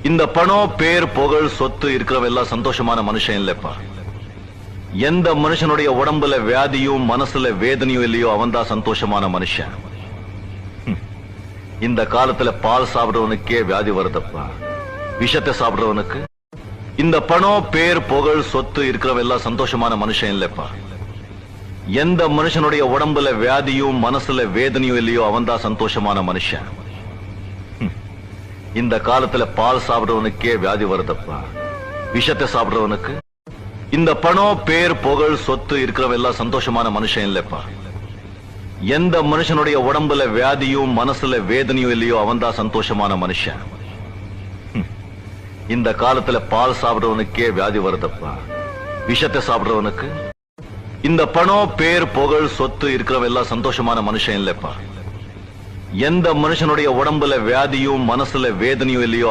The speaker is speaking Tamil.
இந்த பணம் பேர் புகழ் சொத்து இருக்கிறவெல்லாம் சந்தோஷமான மனுஷன் இல்லப்பா. எந்த மனுஷனுடைய உடம்புல வியாதியும் மனசுல வேதனையும் இல்லையோ அவன்தான் சந்தோஷமான மனுஷன். இந்த காலத்துல பால் சாப்பிடுறவனுக்கே வியாதி வருதப்பா. விஷத்தை சாப்பிடுறவனுக்கு இந்த பணம் பேர் புகழ் சொத்து இருக்கிறவெல்லாம் சந்தோஷமான மனுஷன் இல்லப்பா. எந்த மனுஷனுடைய உடம்புல வியாதியும் மனசுல வேதனையும் இல்லையோ அவன்தான் சந்தோஷமான மனுஷன். இந்த காலத்துல பால் சாப்பிடுறவனுக்கே வியாதி வருதப்பா. விஷத்தை சாப்பிடுறவனுக்கு இந்த பணம் பேர் புகழ் சொத்து இருக்கிறவெல்லாம் சந்தோஷமான மனுஷன் இல்லப்பா. எந்த மனுஷனுடைய உடம்புல வியாதியும் மனசுல வேதனையும் இல்லையோ அவன்தான் சந்தோஷமான மனுஷன். இந்த காலத்துல பால் சாப்பிடுறவனுக்கே வியாதி வருதப்பா. விஷத்தை சாப்பிடுறவனுக்கு இந்த பணம் பேர் புகழ் சொத்து இருக்கிறவெல்லாம் சந்தோஷமான மனுஷன் இல்லப்பா. எந்த மனுஷனுடைய உடம்புல வியாதியும் மனசுல வேதனையும் இல்லையோ